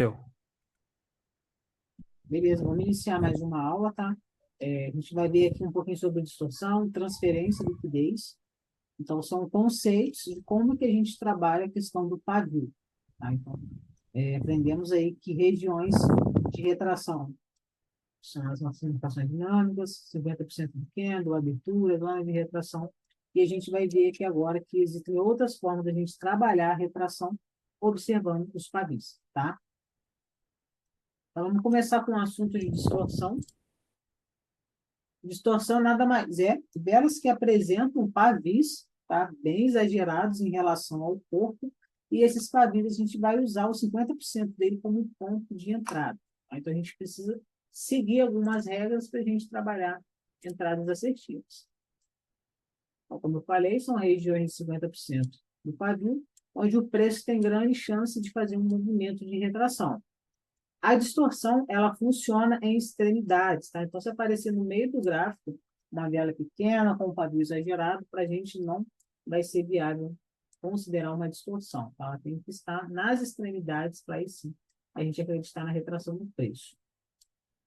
Teu. Beleza, vamos iniciar mais uma aula, tá? A gente vai ver aqui um pouquinho sobre distorção, transferência, liquidez. Então, são conceitos de como que a gente trabalha a questão do pavio, tá? Então, aprendemos aí que regiões de retração são as nossas limitações dinâmicas, 50% do candle, abertura, zona de retração. E a gente vai ver aqui agora que existem outras formas de a gente trabalhar a retração observando os pavis, tá? Então, vamos começar com o assunto de distorção. Distorção nada mais é velas que apresentam pavis, tá? Bem exagerados em relação ao corpo, e esses pavis a gente vai usar os 50% dele como ponto de entrada. Tá? Então a gente precisa seguir algumas regras para a gente trabalhar entradas assertivas. Então, como eu falei, são regiões de 50% do pavio, onde o preço tem grande chance de fazer um movimento de retração. A distorção, ela funciona em extremidades, tá? Então, se aparecer no meio do gráfico uma vela pequena com um pavio exagerado, para a gente não vai ser viável considerar uma distorção, tá? Ela tem que estar nas extremidades para aí sim a gente acreditar na retração do preço.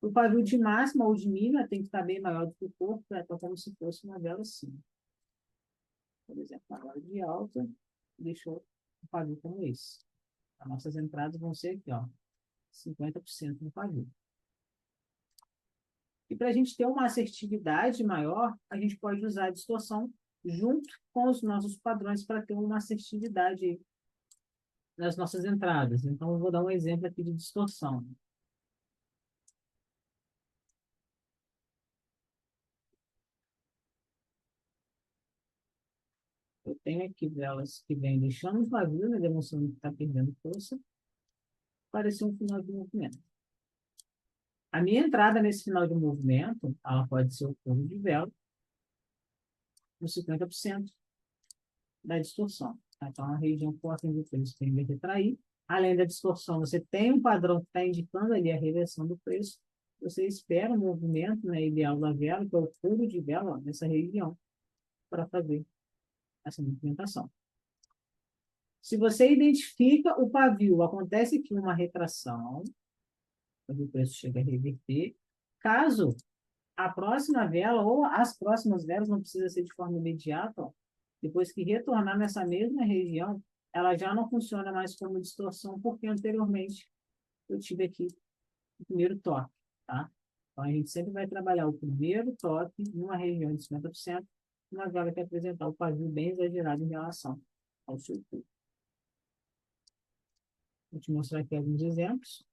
O pavio de máxima ou de mínima tem que estar bem maior do que o corpo, tá? Então, como se fosse uma vela assim. Por exemplo, a vela de alta deixou o pavio como esse. As nossas entradas vão ser aqui, ó, 50% no pavio. E para a gente ter uma assertividade maior, a gente pode usar a distorção junto com os nossos padrões para ter uma assertividade nas nossas entradas. Então, eu vou dar um exemplo aqui de distorção. Eu tenho aqui velas que vêm deixando o pavio, né, demonstrando que está perdendo força, parecer um final de movimento. A minha entrada nesse final de movimento, ela pode ser o fundo de vela, com 50% da distorção. Então, a região forte do preço tende a retrair. Além da distorção, você tem um padrão que está indicando ali a reversão do preço. Você espera um movimento, né, ideal da vela, que é o fundo de vela nessa região, para fazer essa movimentação. Se você identifica o pavio, acontece aqui uma retração, quando o preço chega a reverter. Caso a próxima vela ou as próximas velas, não precisa ser de forma imediata, ó, depois que retornar nessa mesma região, ela já não funciona mais como distorção, porque anteriormente eu tive aqui o primeiro toque, tá? Então, a gente sempre vai trabalhar o primeiro toque numa região de 50%, uma vela que apresentar o pavio bem exagerado em relação ao seu corpo. Vou te mostrar aqui alguns exemplos.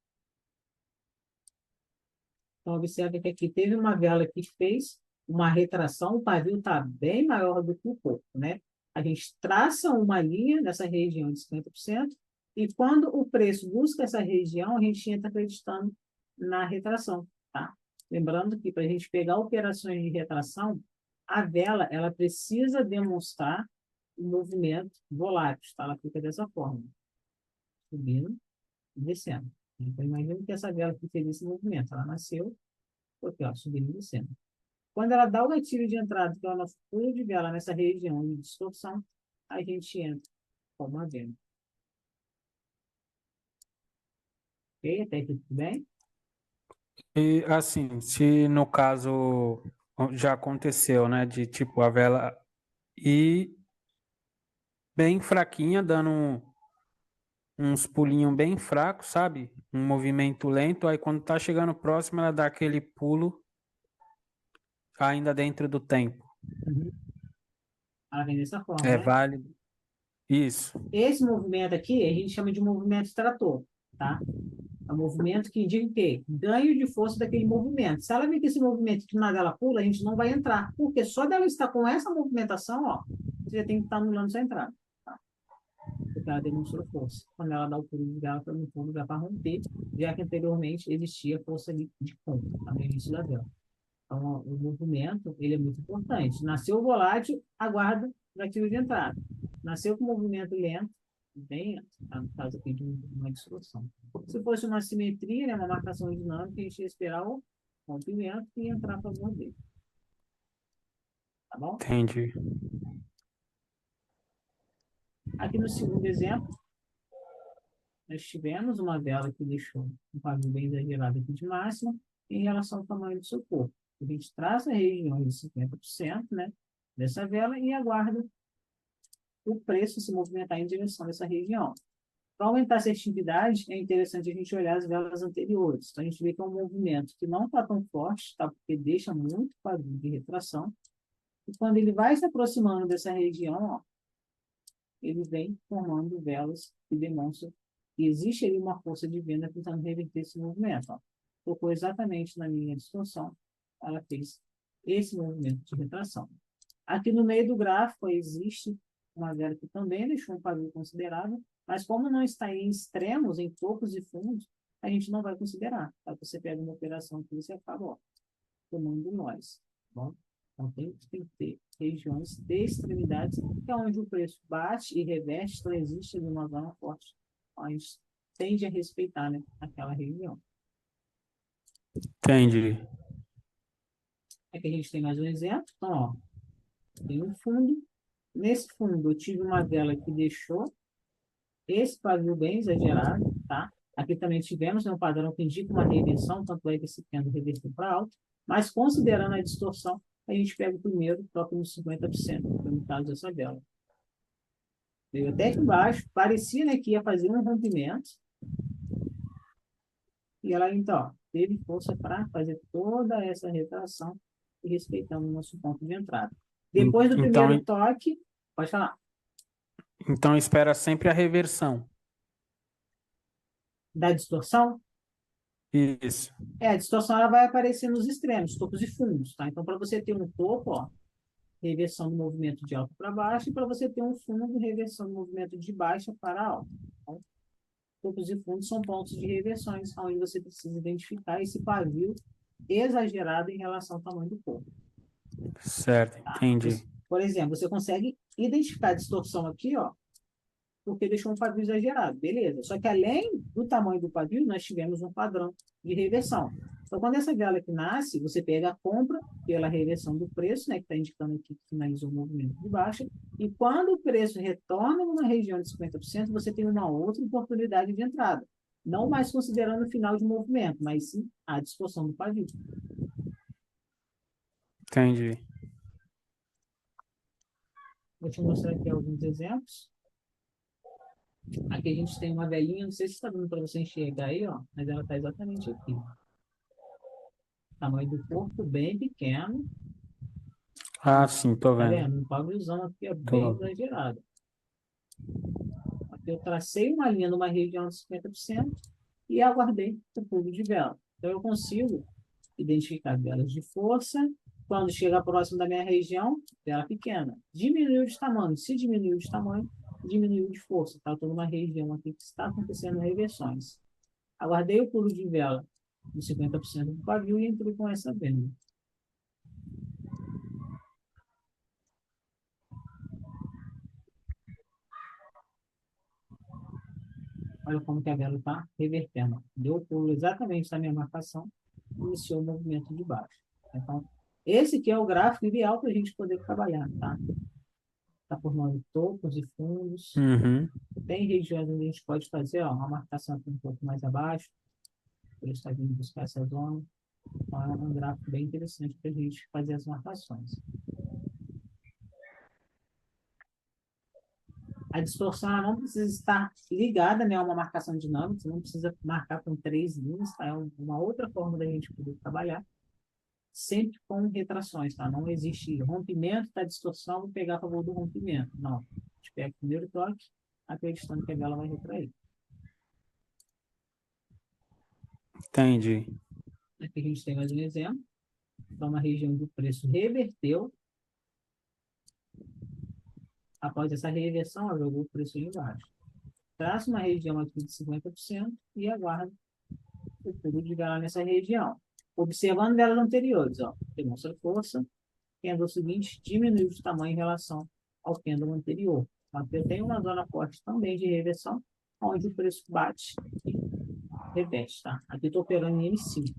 Então, observe que aqui teve uma vela que fez uma retração, o pavio está bem maior do que o corpo, né? A gente traça uma linha nessa região de 50%, e quando o preço busca essa região, a gente entra acreditando na retração, tá? Lembrando que para a gente pegar operações de retração, a vela, ela precisa demonstrar o movimento volátil, tá? Ela fica dessa forma, subindo e descendo. Então, imagina que essa vela que fez esse movimento, ela nasceu aqui, ó, subindo e descendo. Quando ela dá o gatilho de entrada, que é o nosso pulo de vela nessa região de distorção, a gente entra com uma venda. Ok? Até aqui tudo bem? E assim, se no caso já aconteceu, né, de tipo a vela ir bem fraquinha, dando uns pulinhos bem fracos, sabe? Um movimento lento, aí quando tá chegando próximo, ela dá aquele pulo ainda dentro do tempo. Uhum. Ela vem dessa forma, É né? válido. Isso. Esse movimento aqui, a gente chama de movimento extrator, tá? É um movimento que indica o quê? Ganho de força daquele movimento. Se ela vir que esse movimento que nada ela pula, a gente não vai entrar. Porque só dela estar com essa movimentação, ó, você já tem que estar anulando sua entrada. Tá? Porque ela demonstrou força. Quando ela dá o pulo de vela para no fundo, já para romper, já que anteriormente existia força de compra, tá? No início da vela. Então, o movimento, ele é muito importante. Nasceu volátil, aguarda o gatilho de entrada. Nasceu com movimento lento, bem lento, tá? No caso aqui de uma distorção. Se fosse uma simetria, né, uma marcação dinâmica, a gente ia esperar o rompimento e entrar a favor dele. Tá bom? Entendi. Aqui no segundo exemplo, nós tivemos uma vela que deixou um pavio bem exagerado aqui de máxima em relação ao tamanho do seu corpo. A gente traça a região de 50%, né, dessa vela e aguarda o preço se movimentar em direção dessa região. Para aumentar a assertividade, é interessante a gente olhar as velas anteriores. Então, a gente vê que é um movimento que não está tão forte, tá? Porque deixa muito pavio de retração. E quando ele vai se aproximando dessa região, ó, ele vem formando velas que demonstram que existe ali uma força de venda tentando reverter esse movimento. Ó. Tocou exatamente na linha de distorção, ela fez esse movimento de retração. Aqui no meio do gráfico existe uma vela que também deixou um pavio considerável, mas como não está em extremos, em topos e fundos, a gente não vai considerar. Tá? Você pega uma operação que você acaba ó, tomando nós. Tá bom? Então, tem que ter regiões de extremidades, que é onde o preço bate e reverte, então existe ali uma zona forte. A gente tende a respeitar né, aquela região. Entendi. Aqui a gente tem mais um exemplo. Então, ó, tem um fundo. Nesse fundo, eu tive uma vela que deixou esse pavio bem exagerado, tá? Aqui também tivemos um padrão que indica uma reversão, tanto é que esse pêndulo reverteu para alto, mas considerando a distorção, a gente pega o primeiro, toca nos 50%, no caso dessa vela. Veio até aqui embaixo, parecia né, que ia fazer um rompimento, e ela então ó, teve força para fazer toda essa retração e respeitando o nosso ponto de entrada. Depois do Então, primeiro toque, pode falar. então espera sempre a reversão. Da distorção, Isso. a distorção ela vai aparecer nos extremos, topos e fundos, tá? Então, para você ter um topo, ó, reversão do movimento de alto para baixo, e para você ter um fundo, reversão do movimento de baixo para alto. Então, topos e fundos são pontos de reversões, onde você precisa identificar esse pavio exagerado em relação ao tamanho do corpo. Certo, Tá? entendi. Por exemplo, você consegue identificar a distorção aqui, ó, porque deixou um pavio exagerado, beleza. Só que além do tamanho do pavio, nós tivemos um padrão de reversão. Então, quando essa vela aqui nasce, você pega a compra pela reversão do preço, né, que está indicando aqui que finalizou o movimento de baixa, e quando o preço retorna numa região de 50%, você tem uma outra oportunidade de entrada. Não mais considerando o final de movimento, mas sim a distorção do pavio. Entendi. Vou te mostrar aqui alguns exemplos. Aqui a gente tem uma velinha, não sei se está dando para você enxergar aí, ó, mas ela está exatamente aqui. Tamanho do corpo bem pequeno. Ah, sim, tô Tá vendo. vendo? Um paviozão aqui é bem Tô. exagerado. Aqui eu tracei uma linha numa região de 50% e aguardei o pulo de vela. Então eu consigo identificar velas de força. Quando chega próximo da minha região, vela pequena. Diminuiu de tamanho. Se diminuiu de tamanho, diminuiu de força. Tá? Estou numa região aqui que está acontecendo reversões. Aguardei o pulo de vela de 50% do pavio e entrei com essa venda. Olha como que a vela está revertendo. Deu o pulo exatamente na minha marcação e iniciou o movimento de baixo. Então, esse aqui é o gráfico ideal para a gente poder trabalhar, tá? Está formando topos e fundos. Uhum. Tem regiões onde a gente pode fazer ó, uma marcação aqui um pouco mais abaixo. Ele está vindo buscar essa zona. Então, é um gráfico bem interessante para a gente fazer as marcações. A distorção ela não precisa estar ligada né, a uma marcação dinâmica, você não precisa marcar com 3 linhas, tá? É uma outra forma da gente poder trabalhar, sempre com retrações, tá? Não existe rompimento da distorção, vou pegar a favor do rompimento. Não. A gente pega o primeiro toque, acreditando que a vela vai retrair. Entendi. Aqui a gente tem mais um exemplo. Então, uma região do preço reverteu. Após essa reversão, ela jogou o preço ali embaixo. Traça uma região aqui de 50% e aguarda o pulo de vela nessa região. Observando velas anteriores, ó, demonstra força. Pêndulo seguinte diminuiu de tamanho em relação ao pêndulo anterior. Então, eu tenho uma zona forte também de reversão, onde o preço bate e reveste. Tá? Aqui estou operando em M5.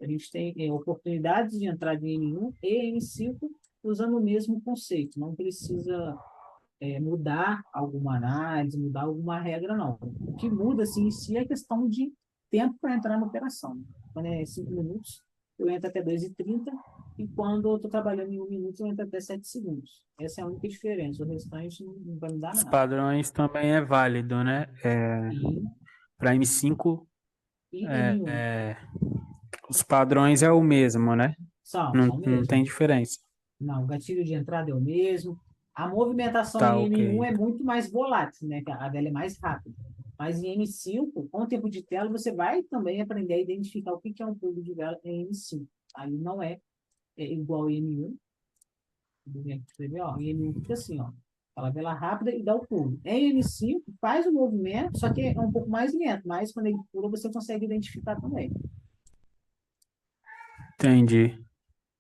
A gente tem oportunidades de entrada em M1 e M5 usando o mesmo conceito. Não precisa mudar alguma análise, mudar alguma regra, não. O que muda, assim, em si é a questão de tempo para entrar na operação. Quando é 5 minutos, eu entro até 2h30, e quando eu estou trabalhando em 1 minuto, eu entro até 7 segundos. Essa é a única diferença. O restante não vai mudar Os nada. padrões também é válido, né? E, Para M5, e é, M1 é, os padrões é o mesmo, né? são Não tem mesmo. diferença. Não, o gatilho de entrada é o mesmo. A movimentação Tá, em ok. M1 é muito mais volátil, né? A dela é mais rápida. Mas em M5, com o tempo de tela, você vai também aprender a identificar o que é um pulo de vela em M5. Aí não é igual em M1. Ó, em M1 fica assim, ó. Aquela vela rápida e dá o pulo. Em M5, faz o movimento, só que é um pouco mais lento. Mas quando ele pula, você consegue identificar também. Entendi.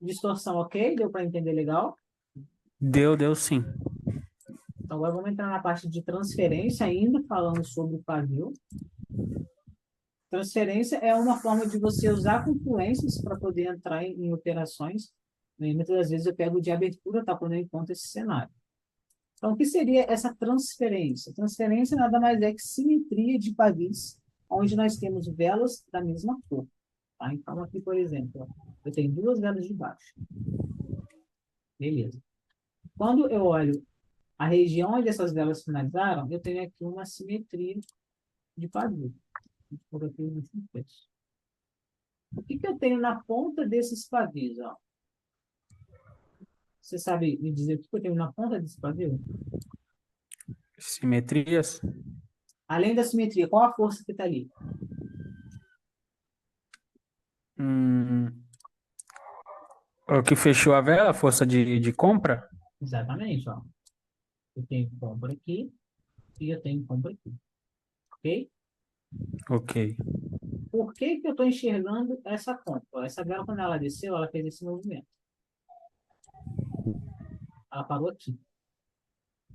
Distorção, ok? Deu para entender legal? Deu sim. Então, agora vamos entrar na parte de transferência, ainda falando sobre o pavio. Transferência é uma forma de você usar confluências para poder entrar em operações. Muitas das vezes eu pego de abertura, tá, quando eu encontro esse cenário. Então, o que seria essa transferência? Transferência nada mais é que simetria de pavis, onde nós temos velas da mesma cor. Tá? Então, aqui, por exemplo, ó, eu tenho duas velas de baixo. Beleza. Quando eu olho a região onde essas velas finalizaram, eu tenho aqui uma simetria de pavio. Por aqui, o que eu tenho na ponta desses pavios? Ó? Você sabe me dizer o que eu tenho na ponta desse pavio? Simetrias. Além da simetria, qual a força que está ali? Hum, o que fechou a vela, força de compra? Exatamente, ó. Eu tenho compra aqui e eu tenho compra aqui, ok? Ok. Por que eu estou enxergando essa compra? Essa vela, quando ela desceu, ela fez esse movimento. Ela parou aqui.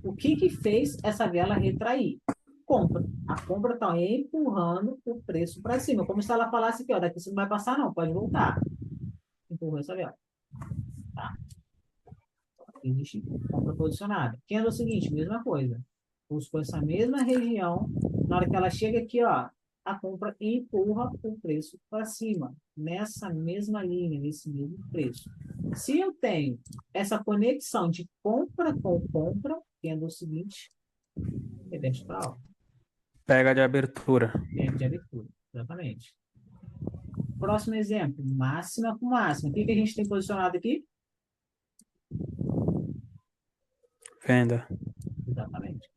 O que fez essa vela retrair? Compra. A compra está empurrando o preço para cima. Como se ela falasse aqui, ó, daqui você não vai passar não, pode voltar. Empurrou essa vela. Tá? Existe compra posicionada. Quem é o seguinte, mesma coisa. Buscou essa mesma região, na hora que ela chega aqui, ó, a compra empurra o preço para cima, nessa mesma linha, nesse mesmo preço. Se eu tenho essa conexão de compra com compra, tendo o seguinte, reverte para alta, Pega de abertura. tempo de abertura, exatamente. Próximo exemplo, máxima com máxima. O que a gente tem posicionado aqui? Venda. Exatamente.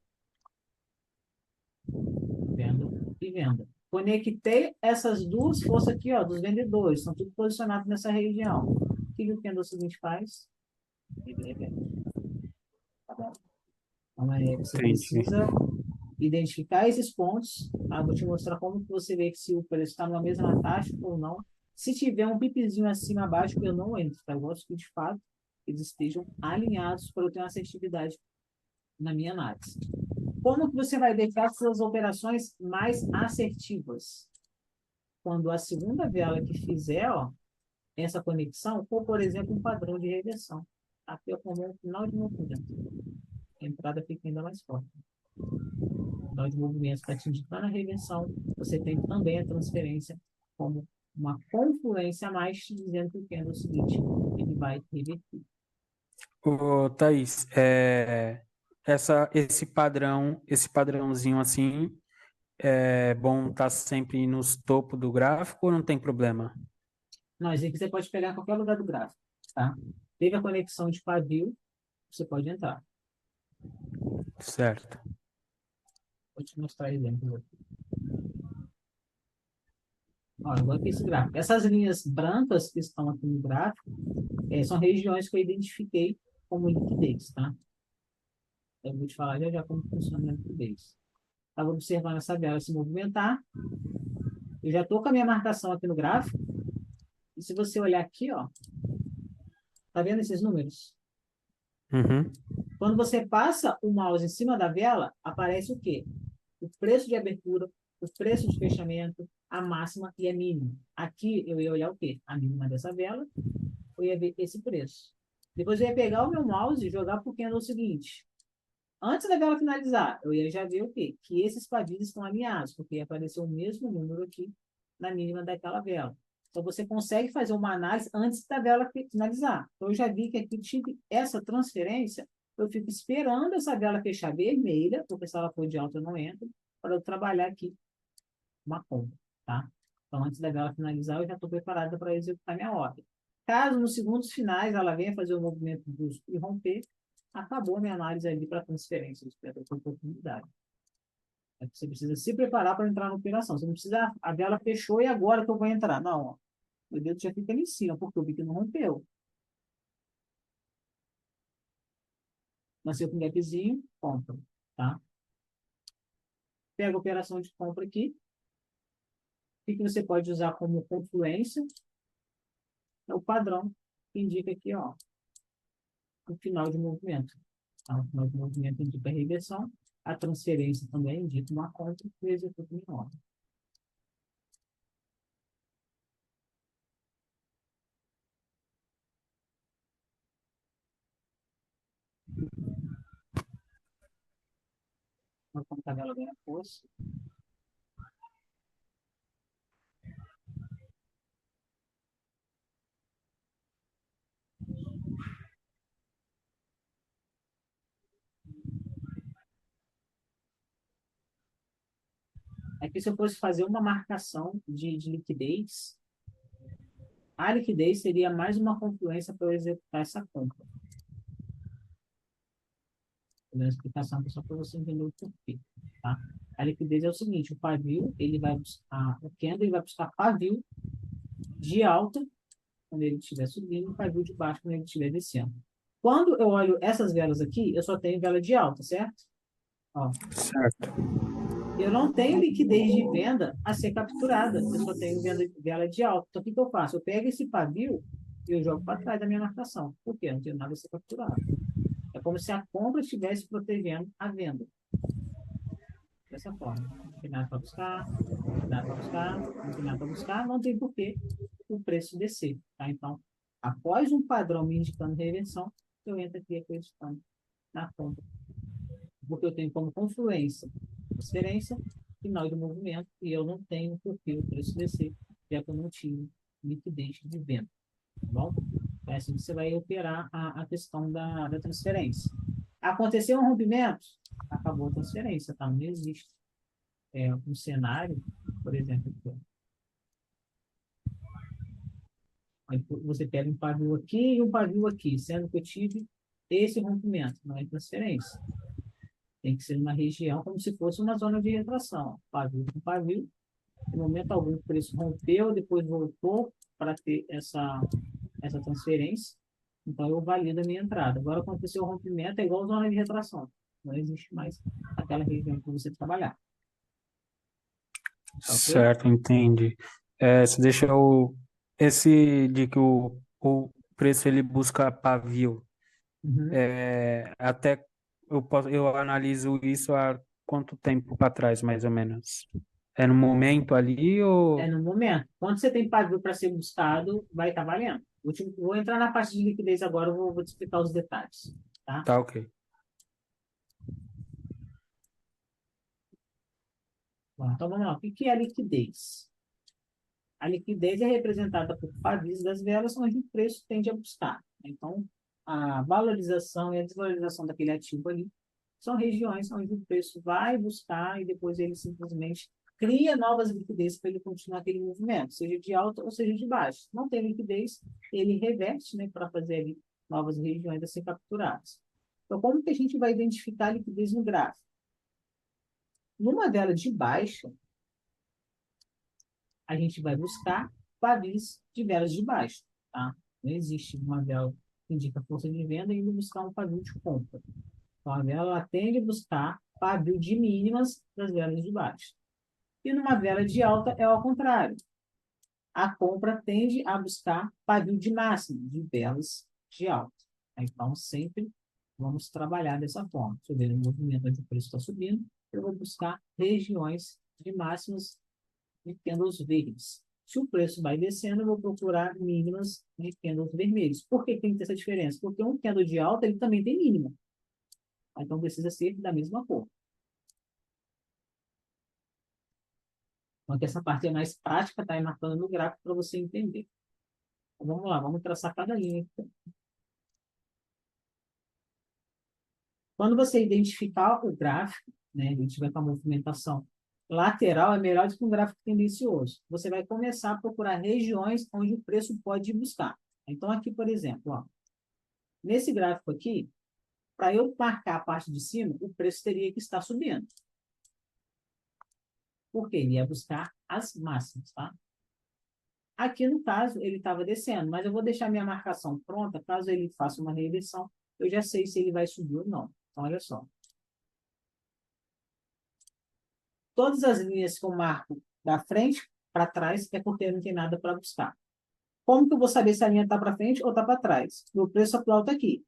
Venda e venda. Conectei essas duas forças aqui, ó, dos vendedores, estão tudo posicionados nessa região. O que o candle seguinte faz? Ele reverte. Tá bom? Então, você Entendi. precisa identificar esses pontos. Tá? Vou te mostrar como que você vê que se o preço está na mesma taxa ou não. Se tiver um pipezinho acima abaixo, eu não entro. Tá? Eu gosto que, de fato, eles estejam alinhados para eu ter uma assertividade na minha análise. Como que você vai deixar suas operações mais assertivas? Quando a segunda vela que fizer, ó, essa conexão, for, por exemplo, um padrão de reversão. Aqui eu como um final de movimento. A entrada fica ainda mais forte. O final de movimento está te indicando a reversão. Você tem também a transferência como uma confluência a mais, te dizendo que o candle é o seguinte, ele vai reverter. Ô, Thaís, esse padrãozinho assim, é bom estar sempre nos topos do gráfico ou não tem problema? Não, isso aqui você pode pegar em qualquer lugar do gráfico, tá? Teve a conexão de pavio, você pode entrar. Certo. Vou te mostrar exemplos aqui. Ó, agora aqui esse gráfico. Essas linhas brancas que estão aqui no gráfico são regiões que eu identifiquei como liquidez, tá? Eu vou te falar já já como funciona a liquidez. Estava observando essa vela se movimentar. Eu já estou com a minha marcação aqui no gráfico. E se você olhar aqui, ó, tá vendo esses números? Uhum. Quando você passa o mouse em cima da vela, aparece o quê? O preço de abertura, o preço de fechamento, a máxima e a mínima. Aqui eu ia olhar o quê? A mínima dessa vela, eu ia ver esse preço. Depois eu ia pegar o meu mouse e jogar para o candle seguinte. Antes da vela finalizar, eu ia já ver o quê? Que esses pavios estão alinhados, porque ia aparecer o mesmo número aqui na mínima daquela vela. Então, você consegue fazer uma análise antes da vela finalizar. Então, eu já vi que aqui tive essa transferência, eu fico esperando essa vela fechar vermelha, porque se ela for de alta eu não entro, para eu trabalhar aqui uma compra, tá? Então, antes da vela finalizar, eu já estou preparada para executar minha ordem. Caso nos segundos finais ela venha fazer o movimento brusco e romper, acabou a minha análise ali para transferência de pedra por oportunidade. Você precisa se preparar para entrar na operação. Você não precisa, a vela fechou e agora que eu vou entrar. Não, ó. Meu dedo já fica ali em cima, porque eu vi que não rompeu. Nasceu com um gapzinho, compra, tá? Pega a operação de compra aqui. O que você pode usar como confluência? É o padrão que indica aqui, ó, o final de movimento. Tá? O final de movimento indica a reversão. A transferência também indica uma compra e o executo em ordem. Uma tabela ganha força. Aqui, se eu fosse fazer uma marcação de liquidez, a liquidez seria mais uma confluência para eu executar essa compra. Vou dar uma explicação só para você entender o porquê, tá? A liquidez é o seguinte, o pavio, ele vai buscar, o candle, ele vai buscar pavio de alta, quando ele estiver subindo, e pavio de baixo, quando ele estiver descendo. Quando eu olho essas velas aqui, eu só tenho vela de alta, certo? Ó, Certo. eu não tenho liquidez de venda a ser capturada, eu só tenho vela de alta. Então, o que eu faço? Eu pego esse pavio e eu jogo para trás da minha marcação. Por quê? Eu não tenho nada a ser capturado. É como se a compra estivesse protegendo a venda. Dessa forma. Não tem nada para buscar, não tem nada para buscar, não tem nada para buscar, não tem porquê o preço descer. Tá? Então, após um padrão me indicando reversão, eu entro aqui acreditando na compra. Porque eu tenho como confluência transferência, final de movimento, e eu não tenho porquê o preço descer, já que eu não tive liquidez de venda. Tá bom? É assim que você vai operar a questão da transferência. Aconteceu um rompimento, acabou a transferência, tá? Não existe um cenário, por exemplo, você pega um pavio aqui e um pavio aqui, sendo que eu tive esse rompimento, não é transferência. Tem que ser uma região como se fosse uma zona de retração. Pavio com pavio. Em momento algum, o preço rompeu, depois voltou para ter essa transferência. Então, eu valido a minha entrada. Agora, aconteceu o rompimento, é igual zona de retração. Não existe mais aquela região que você trabalhar. Tá ok? Certo, entendi. Você deixa esse de que o preço ele busca pavio. Uhum. Até eu analiso isso há quanto tempo para trás, mais ou menos? É no momento ali É ou no momento. Quando você tem pavio para ser buscado, vai estar valendo. Vou entrar na parte de liquidez agora, vou te explicar os detalhes. Tá? tá ok? Bom, então, vamos lá. O que é a liquidez? A liquidez é representada por pavios das velas, onde o preço tende a buscar. Então, a valorização e a desvalorização daquele ativo ali são regiões onde o preço vai buscar e depois ele simplesmente cria novas liquidez para ele continuar aquele movimento, seja de alta ou seja de baixa. Não tem liquidez, ele reverte, né, para fazer ali novas regiões a ser capturadas. Então, como que a gente vai identificar a liquidez no gráfico? Numa vela de baixa, a gente vai buscar pavis de velas de baixo, tá? Não existe uma vela que indica força de venda e indo buscar um pavio de compra. Então, a vela ela tende a buscar pavio de mínimas das velas de baixo. E numa vela de alta é ao contrário. A compra tende a buscar pavio de máximo, de velas de alta. Então, sempre vamos trabalhar dessa forma. Se eu ver um movimento onde o preço está subindo, eu vou buscar regiões de máximas de candles verdes. Se o preço vai descendo, eu vou procurar mínimas de candles vermelhos. Por que tem que ter essa diferença? Porque um candle de alta, ele também tem mínima. Então precisa ser da mesma cor. Então aqui essa parte é mais prática, tá aí marcando no gráfico para você entender. Então, vamos lá, vamos traçar cada linha aqui. Quando você identificar o gráfico, né, a gente vai com a movimentação lateral, é melhor do que um gráfico tendencioso. Você vai começar a procurar regiões onde o preço pode ir buscar. Então, aqui, por exemplo, ó, nesse gráfico aqui, para eu marcar a parte de cima, o preço teria que estar subindo. Por quê? Ele ia buscar as máximas, tá? Aqui, no caso, ele estava descendo, mas eu vou deixar minha marcação pronta, caso ele faça uma reversão, eu já sei se ele vai subir ou não. Então, olha só. Todas as linhas que eu marco da frente para trás é porque não tem nada para buscar. Como que eu vou saber se a linha está para frente ou está para trás? Meu preço atual está aqui.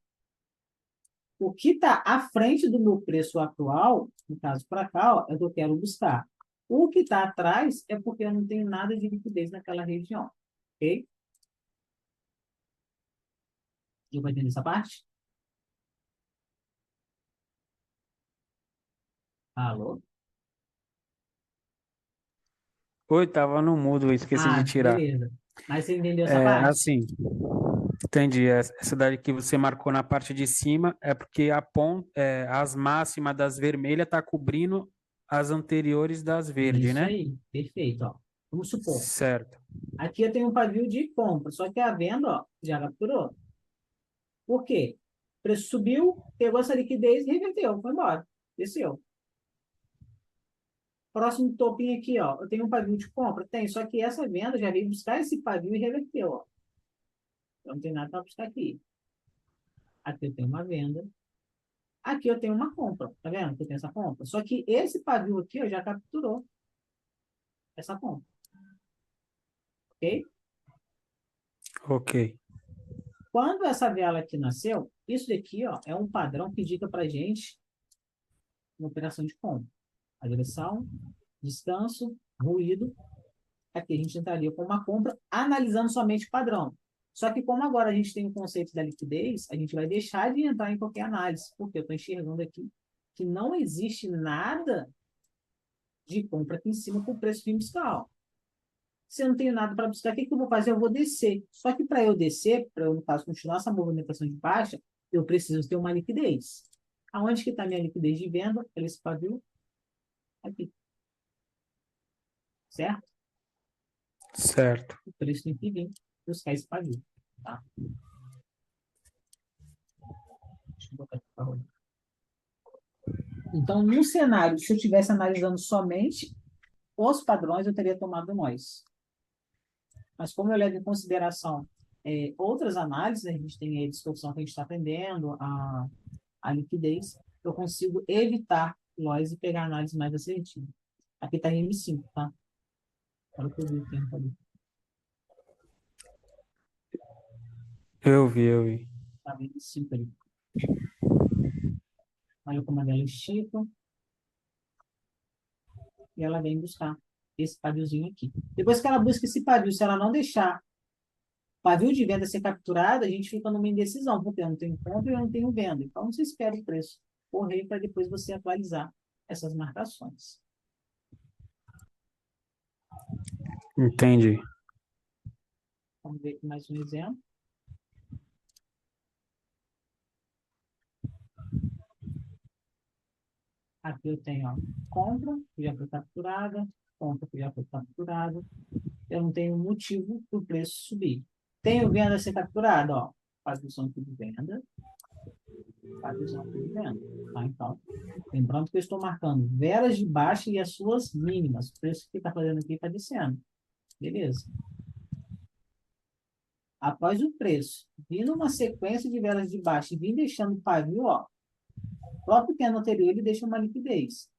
O que está à frente do meu preço atual, no caso para cá, ó, é o que eu quero buscar. O que está atrás é porque eu não tenho nada de liquidez naquela região. Ok? Eu vou entender essa parte? Alô? Oi, tava no mudo, eu esqueci de Ah, tirar. beleza. Mas você entendeu essa É, parte? assim, entendi. Essa daí que você marcou na parte de cima é porque as máximas das vermelhas tá cobrindo as anteriores das verdes, Isso né? aí, perfeito. Ó. Vamos supor, Certo. aqui eu tenho um pavio de compra, só que a venda, ó, já capturou. Por quê? O preço subiu, pegou essa liquidez e reverteu, foi embora, desceu. Próximo topinho aqui, ó, eu tenho um pavio de compra? Tem, só que essa venda já veio buscar esse pavio e reverteu, ó. Eu não tem nada para buscar aqui. Aqui eu tenho uma venda, aqui eu tenho uma compra, tá vendo? Que eu tenho essa compra. Só que esse pavio aqui, ó, já capturou essa compra, ok? Ok. Quando essa vela aqui nasceu, isso daqui, ó, é um padrão que indica pra gente uma operação de compra. A direção, descanso, ruído. Aqui a gente entraria com uma compra analisando somente o padrão. Só que como agora a gente tem o conceito da liquidez, a gente vai deixar de entrar em qualquer análise, porque eu estou enxergando aqui que não existe nada de compra aqui em cima com o preço de fiscal. Se eu não tenho nada para buscar, o que eu vou fazer? Eu vou descer. Só que para eu descer, para eu, no caso, continuar essa movimentação de baixa, eu preciso ter uma liquidez. Aonde que está a minha liquidez de venda? Esse pavio aqui, certo? Certo. O preço tem que vir buscar esse pavio, tá? Deixa eu botar aqui para rodar. Então, no cenário, se eu estivesse analisando somente os padrões, eu teria tomado nós. Mas como eu levo em consideração outras análises, a gente tem a distorção que a gente está aprendendo, a liquidez, eu consigo evitar nós e pegar a análise mais assertiva. Aqui está em M5, tá? Olha que eu vi o tempo ali. Eu vi, eu vi. Está em M5 ali. Olha como ela estica e ela vem buscar esse paviozinho aqui. Depois que ela busca esse pavio, se ela não deixar pavio de venda ser capturado, a gente fica numa indecisão, porque eu não tenho compra e eu não tenho venda. Então, você espera o preço correr para depois você atualizar essas marcações. Entendi. Vamos ver aqui mais um exemplo. Aqui eu tenho ó, compra, que já foi capturada, compra, que já foi capturada. Eu não tenho motivo para o preço subir. Tenho venda a ser capturada, ó. Faz visão aqui de venda. Faz visão aqui de venda. Tá? Então, lembrando que eu estou marcando velas de baixa e as suas mínimas. O preço que está fazendo aqui está descendo. Beleza. Após o preço, vindo uma sequência de velas de baixa e vim deixando o pavio, ó, o próprio candle anterior ele deixa uma liquidez.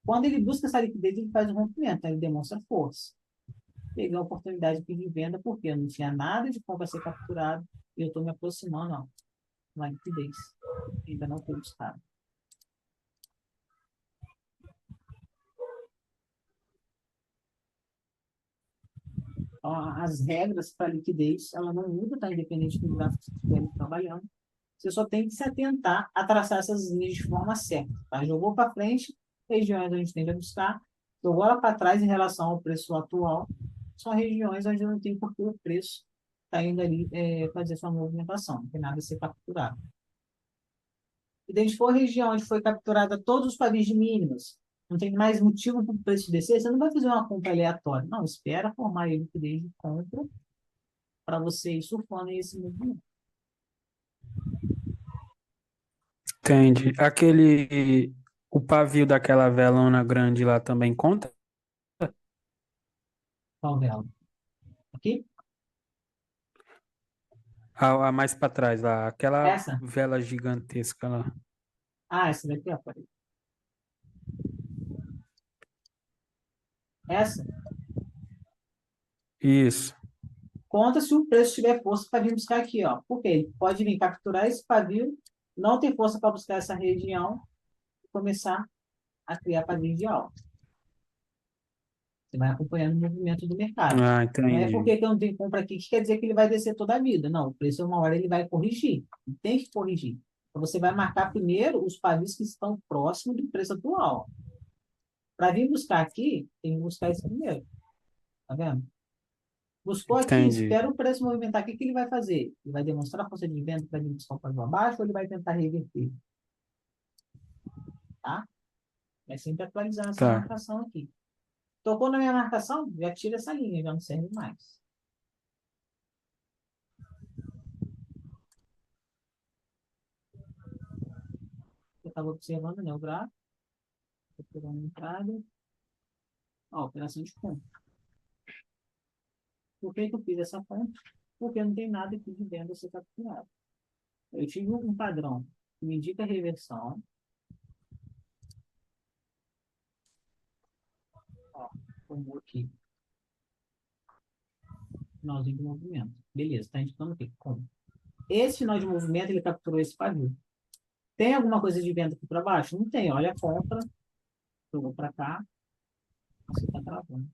Quando ele busca essa liquidez, ele faz um rompimento, ele demonstra força. Peguei a oportunidade de venda porque eu não tinha nada de compra a ser capturado e eu estou me aproximando, ó, uma liquidez. Ainda não foi buscado. Então, as regras para liquidez, ela não muda, tá? Independente do gráfico que você estiver trabalhando. Você só tem que se atentar a traçar essas linhas de forma certa. Tá? Jogou para frente, regiões onde tende a buscar. Jogou lá para trás em relação ao preço atual, são regiões onde não tem porque o preço está indo ali fazer sua movimentação, não tem nada a ser capturado. E dentro de for região onde foi capturada todos os pavis de mínimas, não tem mais motivo para o preço descer, você não vai fazer uma compra aleatória. Não, espera formar a liquidez de compra para você ir surfando esse movimento. Entendi. O pavio daquela velona grande lá também conta? Qual vela? Aqui? A mais para trás lá, aquela Essa? vela gigantesca lá. Ah, essa daqui, ó. Peraí. Essa? Isso. Conta se o preço tiver força para vir buscar aqui, ó. Porque ele pode vir capturar esse pavio, não tem força para buscar essa região e começar a criar pavio de alta. Você vai acompanhando o movimento do mercado. Ah, Não é entendi. porque que eu não tenho compra aqui que quer dizer que ele vai descer toda a vida. Não, o preço, uma hora, ele vai corrigir. Ele tem que corrigir. Então, você vai marcar primeiro os pavios que estão próximos do preço atual. Para vir buscar aqui, tem que buscar esse primeiro. Tá vendo? Buscou aqui, Entendi. espera o preço movimentar. O que que ele vai fazer? Ele vai demonstrar a força de venda para vir buscar o pavio abaixo ou ele vai tentar reverter? Tá? Vai sempre atualizando essa Tá. marcação aqui. Tocou na minha marcação? Já tira essa linha, já não serve mais. Eu estava observando, né, o gráfico. Estou pegando a entrada. Ó, operação de compra. Por que que eu fiz essa compra? Porque não tem nada aqui de venda a ser capturado. Eu tive um padrão que me indica reversão. Ó, formou aqui. Finalzinho de movimento. Beleza, está indicando o quê? Como? Esse final de movimento, ele capturou esse pavio. Tem alguma coisa de venda aqui para baixo? Não tem. Olha a compra. Jogou para cá. Você está travando.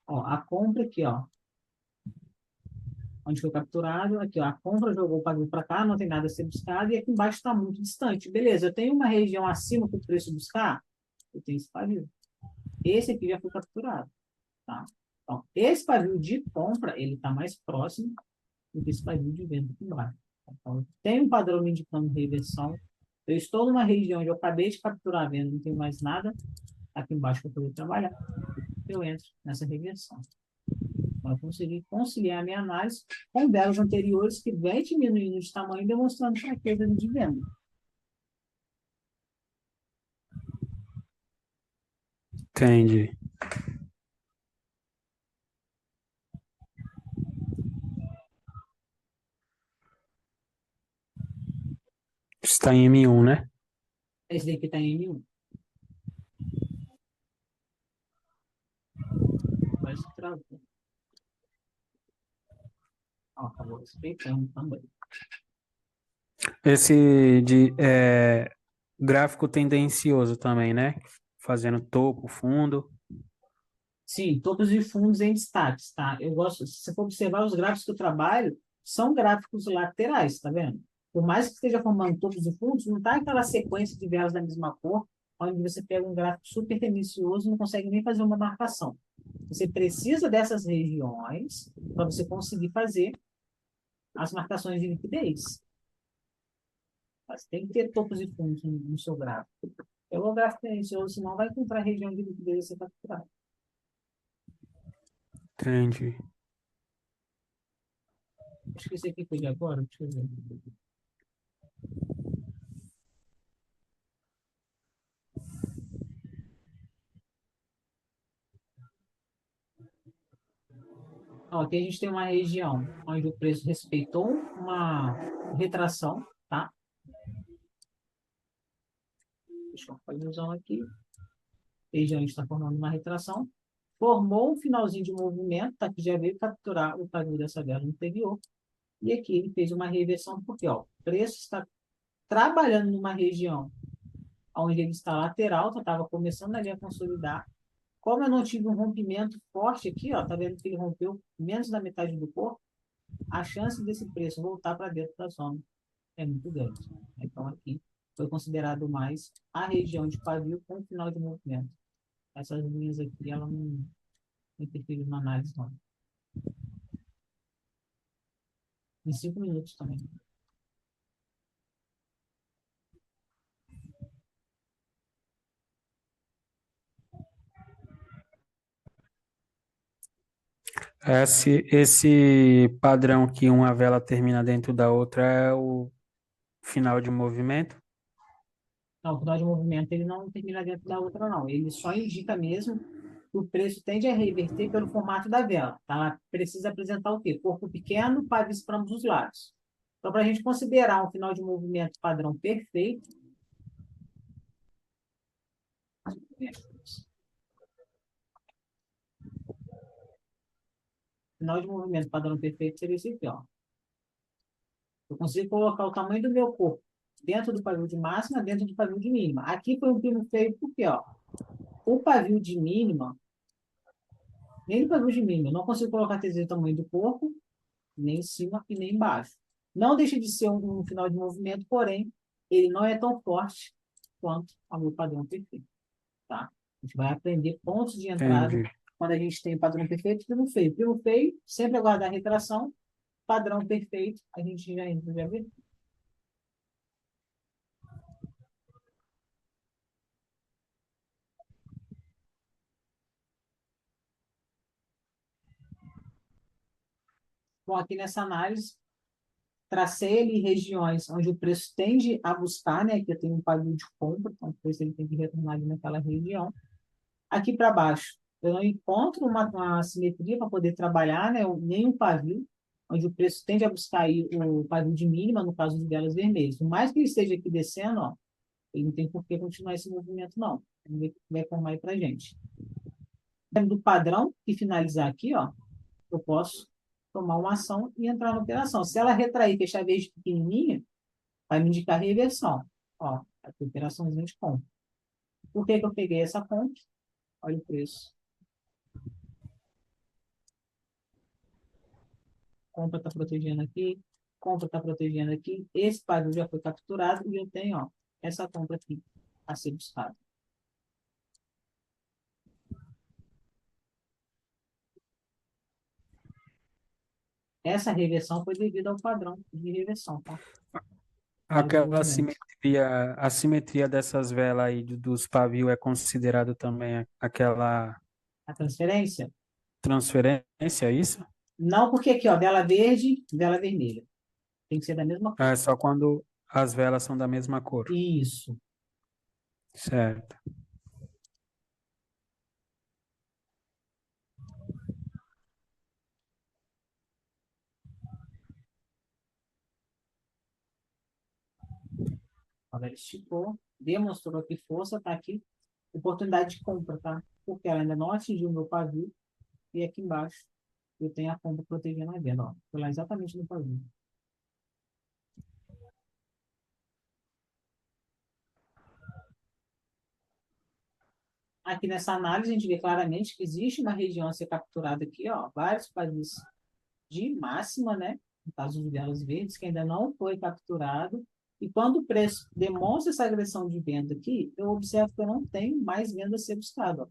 Ó, a compra aqui, ó. Onde foi capturado, aqui, ó, a compra jogou o pavio para cá, não tem nada a ser buscado, e aqui embaixo está muito distante. Beleza, eu tenho uma região acima que o preço buscar, eu tenho esse pavio. Esse aqui já foi capturado, tá? Então, esse pavio de compra, ele está mais próximo do que esse pavio de venda aqui embaixo. Então, tem um padrão me indicando reversão. Eu estou numa região onde eu acabei de capturar a venda, não tenho mais nada aqui embaixo para poder trabalhar. Eu entro nessa reversão. Para conseguir conciliar a minha análise com velas anteriores que vem diminuindo de tamanho, demonstrando fraqueza de venda. Entendi. Está em M1, né? Esse daqui está em M1. Parece que travou. Ó, acabou respeitando também. Esse gráfico tendencioso também, né? Fazendo topo, fundo. Sim, topos e fundos em destaques, tá? Eu gosto, se você for observar os gráficos que eu trabalho, são gráficos laterais, tá vendo? Por mais que esteja formando topos e fundos, não tá aquela sequência de velas da mesma cor, onde você pega um gráfico super tendencioso e não consegue nem fazer uma marcação. Você precisa dessas regiões para você conseguir fazer as marcações de liquidez. Mas tem que ter topos e fundos no seu gráfico. Pelo gráfico tendencioso, senão vai encontrar região de liquidez a ser capturada. Entendi. Acho que esse aqui foi de agora, deixa eu ver. Ó, aqui a gente tem uma região onde o preço respeitou uma retração, tá? Deixa eu fazer um aqui. Região está formando uma retração. Formou um finalzinho de movimento, tá? Que já veio capturar o pavio dessa vela anterior. E aqui ele fez uma reversão, porque ó, o preço está trabalhando numa região onde ele está lateral, estava começando ali a consolidar, Como eu não tive um rompimento forte aqui, ó, tá vendo que ele rompeu menos da metade do corpo, a chance desse preço voltar para dentro da zona é muito grande. Então, aqui foi considerado mais a região de pavio com final de movimento. Essas linhas aqui, ela não interfere na análise, não. Em 5 minutos também. Esse padrão que uma vela termina dentro da outra é o final de movimento? Não, o final de movimento ele não termina dentro da outra, não. Ele só indica mesmo que o preço tende a reverter pelo formato da vela. Tá? Ela precisa apresentar o quê? Corpo pequeno, pavis para ambos os lados. Então, para a gente considerar um final de movimento padrão perfeito, final de movimento padrão perfeito seria esse aqui, ó. Eu consigo colocar o tamanho do meu corpo dentro do pavio de máxima, dentro do pavio de mínima. Aqui foi um primo feio porque, ó, o pavio de mínima, nem no pavio de mínima, eu não consigo colocar o tamanho do corpo, nem em cima e nem embaixo. Não deixa de ser um final de movimento, porém, ele não é tão forte quanto o meu padrão perfeito, tá? A gente vai aprender pontos de entrada Entendi. quando a gente tem padrão perfeito e primo feio. Primo feio, sempre aguardar a retração, padrão perfeito, a gente já entra, já vê? Bom, aqui nessa análise, tracei ali regiões onde o preço tende a buscar, né? Aqui eu tenho um pavio de compra, então o preço ele tem que retornar ali naquela região. Aqui para baixo, eu não encontro uma simetria para poder trabalhar, né? Nem um pavio, onde o preço tende a buscar aí o pavio de mínima, no caso de velas vermelhas. Por mais que ele esteja aqui descendo, ó, ele não tem por que continuar esse movimento, não. Ele vai formar aí para gente. Do padrão que finalizar aqui, ó, eu posso tomar uma ação e entrar na operação. Se ela retrair, fechar a vez pequenininha, vai me indicar reversão. Ó, aqui, operaçãozinha de compra. Por que que eu peguei essa compra? Olha o preço. Compra está protegendo aqui, compra está protegendo aqui. Esse pavio já foi capturado e eu tenho, ó, essa compra aqui a ser buscada. Essa reversão foi devido ao padrão de reversão, tá? Final de Aquela movimento. a simetria dessas velas aí dos pavios é considerado também aquela A transferência? transferência, é isso? Não, porque aqui, ó, vela verde, vela vermelha. Tem que ser da mesma cor. É só quando as velas são da mesma cor. Isso. Certo. Quando ela esticou, demonstrou aqui força, tá aqui oportunidade de compra, tá? Porque ela ainda não atingiu o meu pavio e aqui embaixo eu tenho a compra protegendo a venda, ó. Foi lá exatamente no pavio. Aqui nessa análise a gente vê claramente que existe uma região a ser capturada aqui, ó, vários pavis de máxima, né? No caso dos velas verdes, que ainda não foi capturado. E quando o preço demonstra essa agressão de venda aqui, eu observo que eu não tenho mais venda a ser buscada.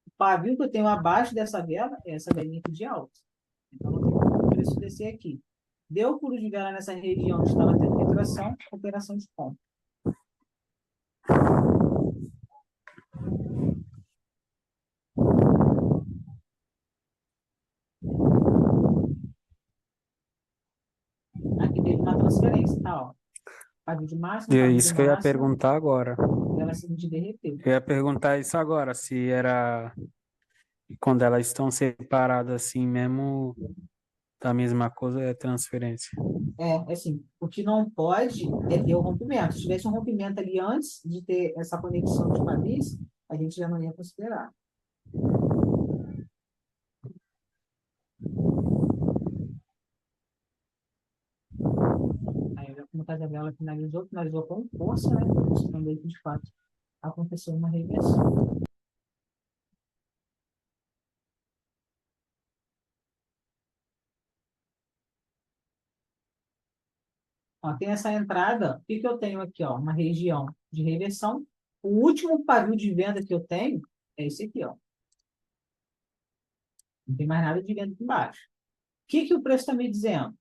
O pavio que eu tenho abaixo dessa vela é essa velinha aqui de alta. Então, não tem como o preço descer aqui. Deu pulo de vela nessa região onde estava tendo retração, operação de compra. Aqui teve uma transferência, tá? Ó. Pavio de E máxima, é pavio de isso que eu ia máxima, perguntar agora. vela seguinte derreteu. Eu ia perguntar isso agora, se era quando elas estão separadas assim mesmo, da mesma coisa, é transferência. É assim, o que não pode é ter o rompimento. Se tivesse um rompimento ali antes de ter essa conexão de pavis, a gente já não ia considerar. Aí, no caso da vela finalizou com força, né? Mostrando aí que de fato aconteceu uma reversão. Ó, tem essa entrada. O que que eu tenho aqui? Ó, uma região de reversão. O último pavio de venda que eu tenho é esse aqui, ó. Não tem mais nada de venda aqui embaixo. O que que o preço está me dizendo?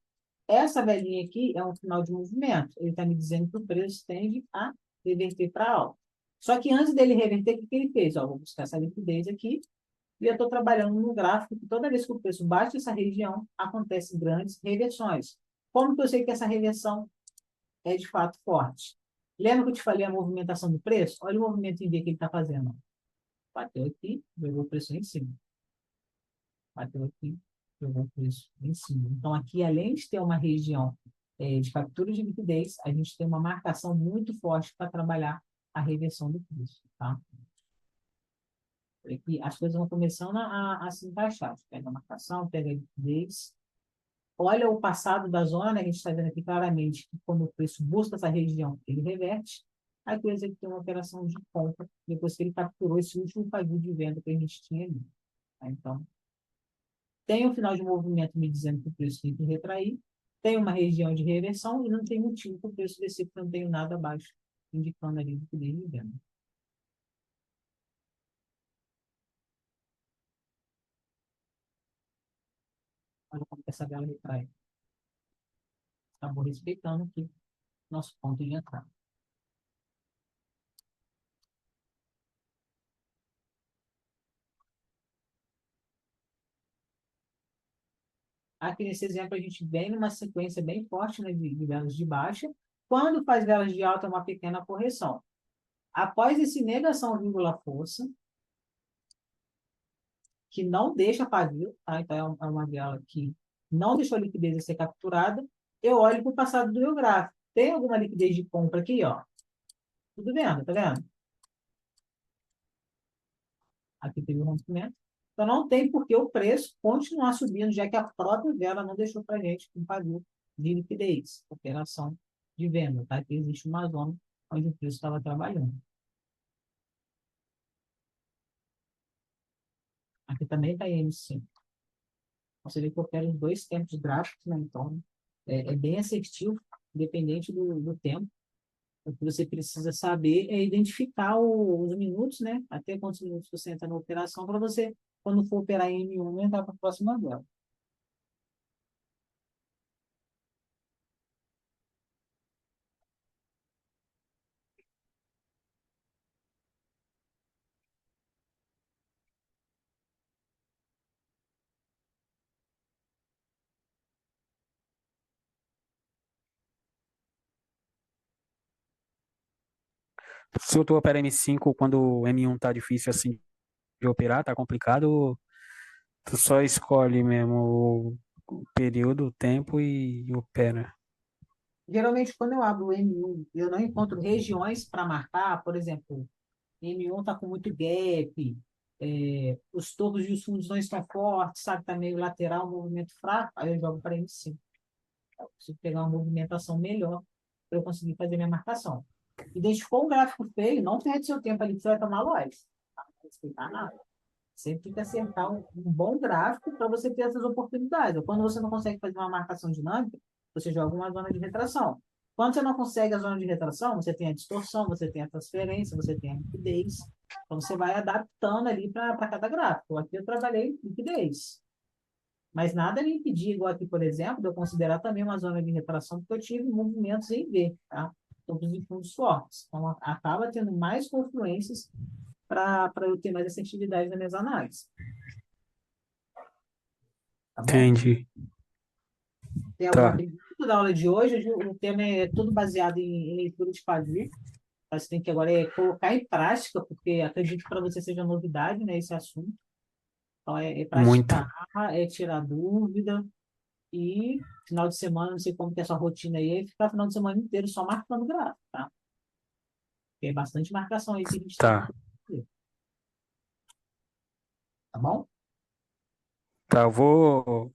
Essa velhinha aqui é um final de movimento. Ele está me dizendo que o preço tende a reverter para alta. Só que antes dele reverter, o que que ele fez? Ó, vou buscar essa liquidez aqui. E eu estou trabalhando no gráfico que toda vez que o preço bate essa região, acontecem grandes reversões. Como que eu sei que essa reversão é de fato forte? Lembra que eu te falei a movimentação do preço? Olha o movimento em V que ele está fazendo. Bateu aqui, jogou o preço lá em cima. Bateu aqui, jogou o preço lá em cima. Então, aqui, além de ter uma região de captura de liquidez, a gente tem uma marcação muito forte para trabalhar a reversão do preço. Tá? Aqui, as coisas vão começando a se encaixar. Pega a marcação, pega a liquidez. Olha o passado da zona, né? A gente está vendo aqui claramente que quando o preço busca essa região, ele reverte. Aí, por exemplo, tem uma operação de compra, depois que ele capturou esse último pavio de venda que a gente tinha ali. Tá? Então, tem um final de movimento me dizendo que o preço tem que retrair, tem uma região de reversão e não tem motivo para o preço descer, porque não tenho nada abaixo, indicando ali liquidez de venda. Olha como que essa vela retrai. Acabou respeitando aqui nosso ponto de entrada. Aqui nesse exemplo, a gente vem numa sequência bem forte, né, de velas de baixa. Quando faz velas de alta, é uma pequena correção. Após esse negação vírgula força, que não deixa pavio, tá? Então é uma vela que não deixou a liquidez ser capturada, eu olho para o passado do meu gráfico. Tem alguma liquidez de compra aqui, ó? Tudo vendo, tá vendo? Aqui teve um rompimento. Então não tem por que o preço continuar subindo, já que a própria vela não deixou para a gente um pavio de liquidez, operação de venda, tá? Que existe uma zona onde o preço estava trabalhando. Aqui também está IM5. Você vê que eu quero os dois tempos gráficos, né? Então, é bem assertivo, independente do tempo. O que você precisa saber é identificar os minutos, né? Até quantos minutos você entra na operação, para você, quando for operar em M1, entrar para a próxima vela. Se tu opera M5 quando o M1 tá difícil assim de operar, tá complicado, tu só escolhe mesmo o período, o tempo e opera. Geralmente, quando eu abro o M1, eu não encontro regiões para marcar, por exemplo, M1 está com muito gap, os topos e os fundos não estão fortes, sabe? Está meio lateral, movimento fraco, aí eu jogo para M5. Eu preciso pegar uma movimentação melhor para eu conseguir fazer minha marcação. Identificou um gráfico feio, não perde seu tempo ali que você vai tomar loss. Não vai respeitar nada. Sempre tem que acertar um bom gráfico para você ter essas oportunidades. Quando você não consegue fazer uma marcação dinâmica, você joga uma zona de retração. Quando você não consegue a zona de retração, você tem a distorção, você tem a transferência, você tem a liquidez. Então, você vai adaptando ali para cada gráfico. Aqui eu trabalhei liquidez. Mas nada me impedia, igual aqui, por exemplo, de eu considerar também uma zona de retração, porque eu tive movimentos em V, tá? Topos de fundos fortes. Então, acaba tendo mais confluências para eu ter mais assertividade nas minhas análises. Tá bom? Entendi. Tem alguma Tá. pergunta da aula de hoje? Hoje o tema é tudo baseado em leitura de pavio. Você tem que agora colocar em prática, porque acredito que para você seja novidade, né, esse assunto. Então, é Muito. praticar, é tirar dúvida. E final de semana, não sei como que é a sua rotina aí, é ficar final de semana inteiro só marcando gráfico, tá? Tem bastante marcação aí que a gente tem que Tá. fazer, tá bom? Tá, eu vou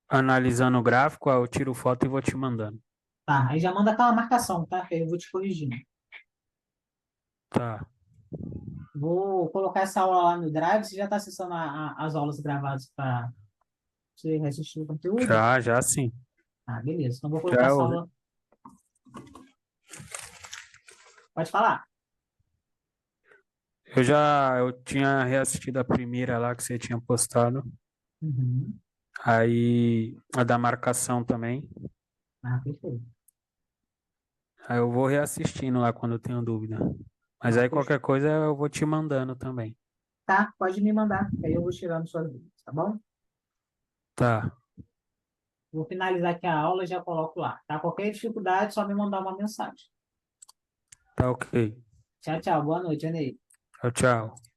analisando o gráfico, aí eu tiro foto e vou te mandando. Tá, aí já manda aquela marcação, tá? Eu vou te corrigindo. Tá. Vou colocar essa aula lá no Drive. Você já está acessando as aulas gravadas para você assistir o conteúdo? Já sim. Ah, beleza. Então, vou colocar Já essa eu, aula. Pode falar. Eu tinha reassistido a primeira lá que você tinha postado. Uhum. Aí a da marcação também. Ah, perfeito. Aí eu vou reassistindo lá quando eu tenho dúvida. Mas Não, aí fechou. qualquer coisa eu vou te mandando também. Tá, pode me mandar, que aí eu vou tirando suas dúvidas, tá bom? Tá, Vou finalizar aqui a aula e já coloco lá, tá? Qualquer dificuldade, só me mandar uma mensagem. tá ok. Tchau, tchau. Boa noite, Anei. Tchau, tchau.